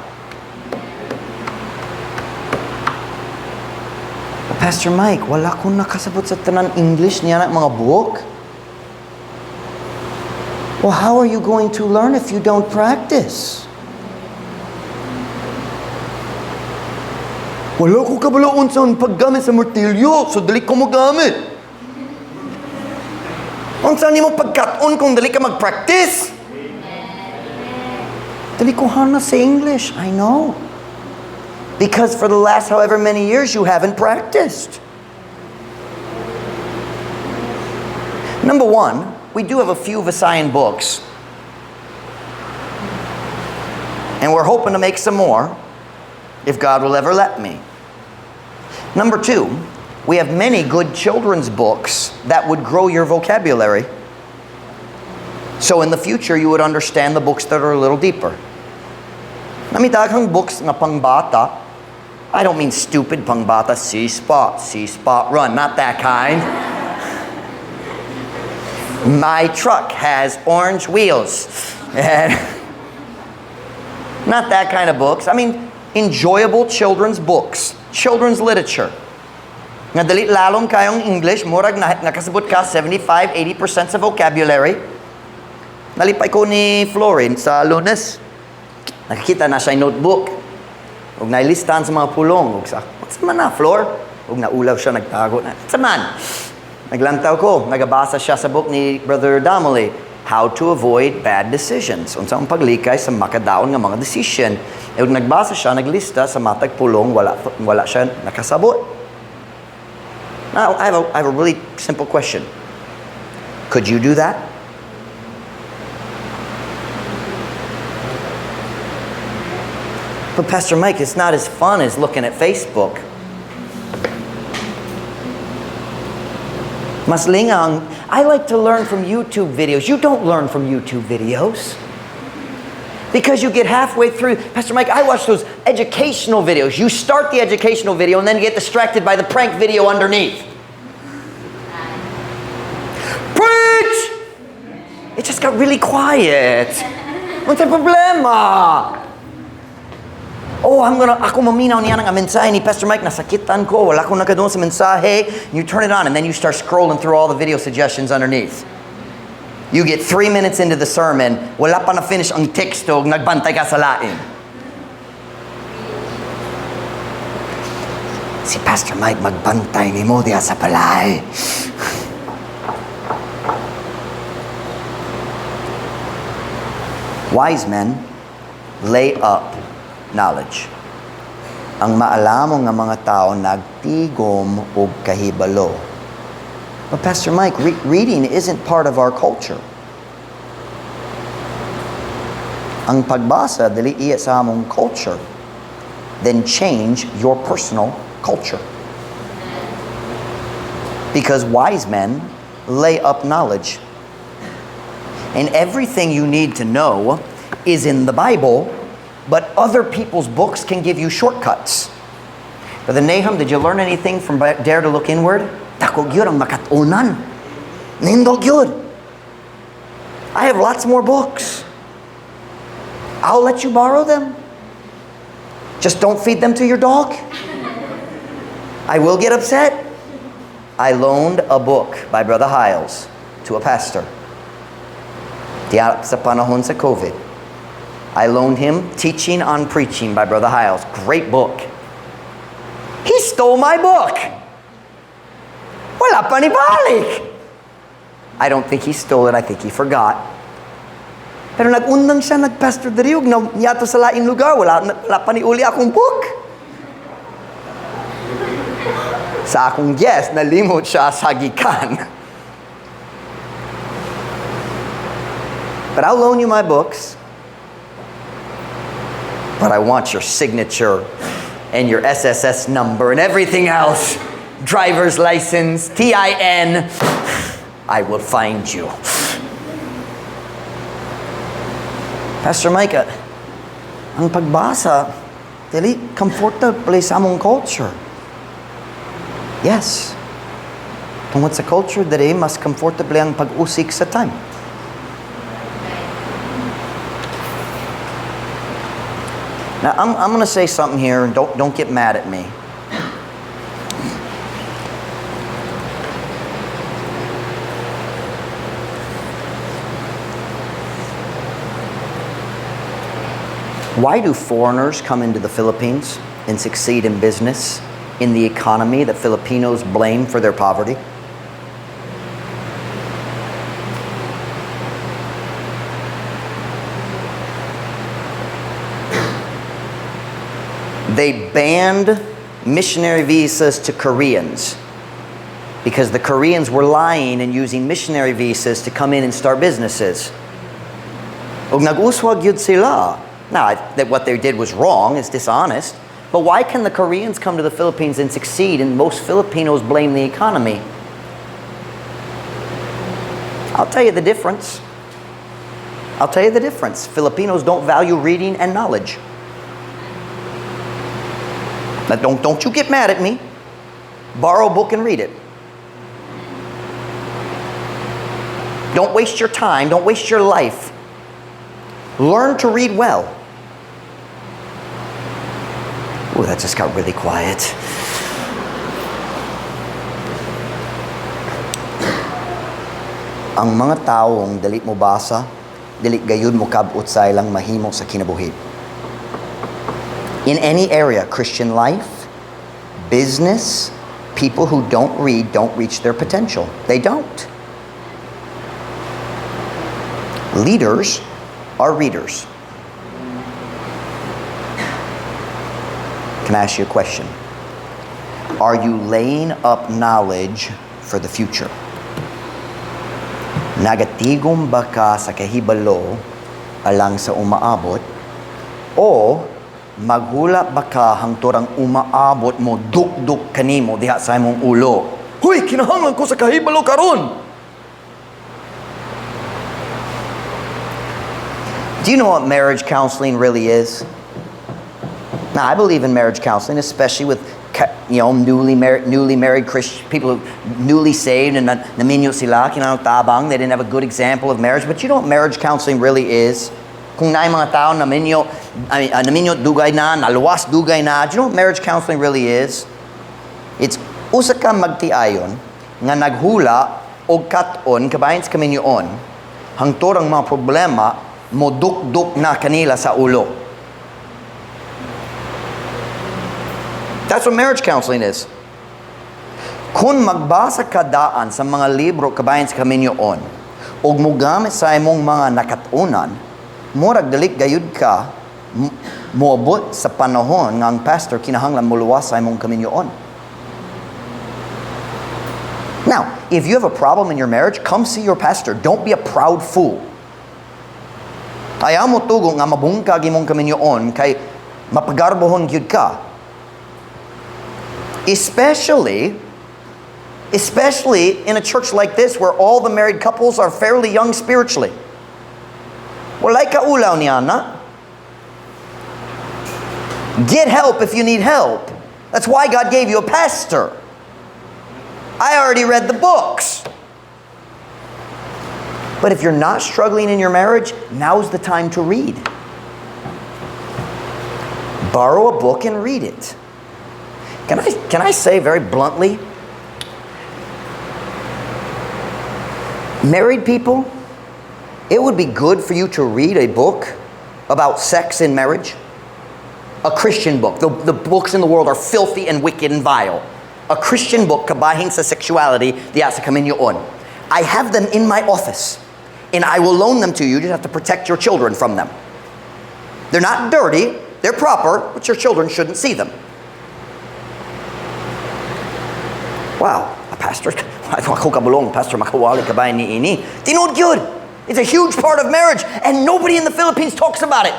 Pastor Mike, wala akong nakasabot sa tanan English niya na mga book. Well, how are you going to learn if you don't practice? Wala ko kabalaon sa paggamit sa martilyo, so dali ko magamit. Ang saan mo pagkaton kung dali ka mag-practice? Dali ko hana sa English, I know. Because for the last however many years you haven't practiced. Number 1, we do have a few Visayan books. And we're hoping to make some more, if God will ever let me. Number 2, we have many good children's books that would grow your vocabulary. So in the future, you would understand the books that are a little deeper. Namitaghang books nga pangbata. I don't mean stupid pangbata, C-spot, run. Not that kind. My truck has orange wheels. Not that kind of books. I mean, enjoyable children's books. Children's literature. Nga dali lalong kayong English, murag nakasabot ka 75-80% sa vocabulary. Nalipay ko ni Florin sa Lunes. Nakikita na siya yung notebook. Huwag nailistahan sa mga pulong. What's man na, Flor? Huwag naulaw siya, nagtago na. What's man? Naglantaw ko. Nagabasa siya sa book ni Brother Damali, How to Avoid Bad Decisions. Unsa ang paglikay sa makadaon nga mga decision. Huwag nagbasa siya, naglista sa matag pulong, wala siya nakasabot. Now, I have a really simple question. Could you do that? But Pastor Mike, it's not as fun as looking at Facebook. Mas lingang I like to learn from YouTube videos. You don't learn from YouTube videos. Because you get halfway through. Pastor Mike, I watch those educational videos. You start the educational video and then you get distracted by the prank video underneath. Preach! It just got really quiet. What's the problema? Oh, ako maminaw niya ng mensahe ni Pastor Mike, nasakitan ko, wala akong nakadoon sa mensahe. You turn it on and then you start scrolling through all the video suggestions underneath. You get 3 minutes into the sermon, wala pa na finish ang teksto, nagbantay ka sa lain. Si Pastor Mike magbantay ni mo diya sa balay. Wise men lay up knowledge. Ang maalamo nga mga tao nagtigom og kahibalo. But Pastor Mike, reading isn't part of our culture. Ang pagbasa dili iya sa among culture. Then change your personal culture. Because wise men lay up knowledge. And everything you need to know is in the Bible, but other people's books can give you shortcuts. Brother Nahum, did you learn anything from Dare to Look Inward? Dako gyud ang makatunan. Nindot gyud. I have lots more books. I'll let you borrow them. Just don't feed them to your dog. I will get upset. I loaned a book by Brother Hiles to a pastor. Diya sa panahon sa COVID. I loaned him Teaching on Preaching by Brother Hiles. Great book. He stole my book. Wala pa ni balik. I don't think he stole it. I think he forgot. Pero nag-undang siya, nag-pastor diriog, niyato sa laing lugar. Wala pa ni uli akong book. Sa akong guess, nalimot siya sa gikan. But I'll loan you my books. But I want your signature and your SSS number and everything else. Driver's license, TIN. I will find you. Pastor Mike, ang pagbasa, dili comfortable sa among culture. Yes. Tungod sa culture, dili mas comfortable ang pag-usik sa time. Now, I'm going to say something here, and don't get mad at me. Why do foreigners come into the Philippines and succeed in business, in the economy that Filipinos blame for their poverty? They banned missionary visas to Koreans because the Koreans were lying and using missionary visas to come in and start businesses. Og nag-uswag yun sila. Now, that what they did was wrong, it's dishonest. But why can the Koreans come to the Philippines and succeed and most Filipinos blame the economy? I'll tell you the difference. I'll tell you the difference. Filipinos don't value reading and knowledge. Now, don't you get mad at me. Borrow a book and read it. Don't waste your time. Don't waste your life. Learn to read well. Ooh, that just got really quiet. Ang mga taong dili mo basa, dili gayud mo kabut sa ilang mahimo sa kinabuhi. In any area, Christian life, business, people who don't read don't reach their potential. They don't. Leaders are readers. Can I ask you a question? Are you laying up knowledge for the future? Nagatigom ba ka sa kahibalo alang sa umaabot? O maghula ba ka hangturang umaabot mo duk-duk kanimo diha sa imong ulo? Huy, kinahanglan ko sa kahibalo karon. Do you know what marriage counseling really is? Now, I believe in marriage counseling, especially with newly married Christian people, newly saved, and naminyo sila, kinanong they didn't have a good example of marriage. But you know what marriage counseling really is? Kung naay mga tao naminyo dugay na, naluwas dugay na. Do you know what marriage counseling really is? It's usa ka magtiayon nga naghula og kat-on kabahin sa kaminyoon hangtod ang mga problema mo duk-duk na kanila sa ulo. That's what marriage counseling is. Kung magbasa ka daan sa mga libro kabahin sa kaminyoon ug mogamit sa imong mga nakat-unan, murag dalik gayud ka moabot sa panahon nga ang pastor kinahanglan moluwas sa imong kaminyoon. Now, if you have a problem in your marriage, come see your pastor. Don't be a proud fool. Ayaw mo tugo nga mabungkag imong kaminyoon kay mapagarbohon gyud ka. Especially in a church like this where all the married couples are fairly young spiritually. Walay kaulaw niya na. Get help if you need help. That's why God gave you a pastor. I already read the books. But if you're not struggling in your marriage, now's the time to read. Borrow a book and read it. Can I say very bluntly, married people, it would be good for you to read a book about sex in marriage. A Christian book. The books in the world are filthy and wicked and vile. A Christian book kabahin sa sexuality diya sa kaminyoon. I have them in my office, and I will loan them to you. You just have to protect your children from them. They're not dirty, they're proper, but your children shouldn't see them. Wow, a pastor, ako kabulong, pastor makawali kabayan ni ini. Tinood yun. It's a huge part of marriage, and nobody in the Philippines talks about it,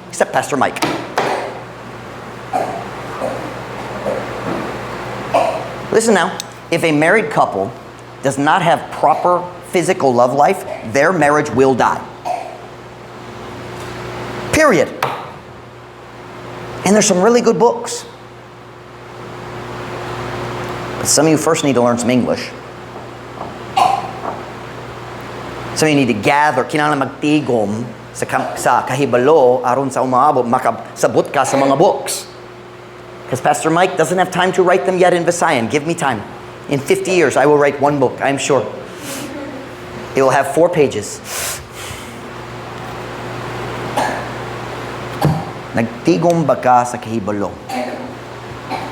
except Pastor Mike. Listen now, if a married couple does not have proper physical love life, their marriage will die. Period. And there's some really good books. Some of you first need to learn some English. Some of you need to gather, kinahanglan magtigom sa kahibalo aron sa umaabot makasabot ka sa mga books. Because Pastor Mike doesn't have time to write them yet in Visayan. Give me time. In 50 years, I will write one book, I'm sure. It will have 4 pages. Nagtigom ba ka sa kahibalo?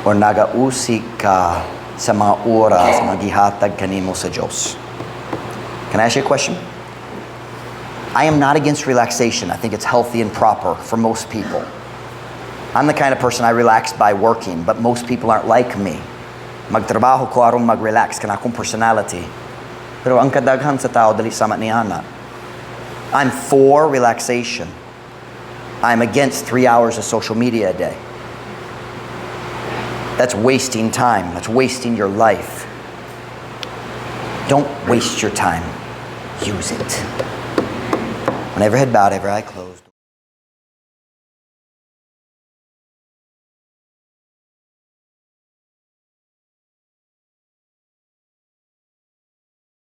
O nagausik ka sa mga oras nga gihatag kanimo sa Diyos? Can I ask you a question? I am not against relaxation. I think it's healthy and proper for most people. I'm the kind of person I relax by working, but most people aren't like me. Magtrabaho ko aron mag-relax kana akong personality. Pero ang kadaghan sa tao dali sama ni ana. I'm for relaxation. I'm against 3 hours of social media a day. That's wasting time. That's wasting your life. Don't waste your time. Use it. Whenever head bowed, every eye closed.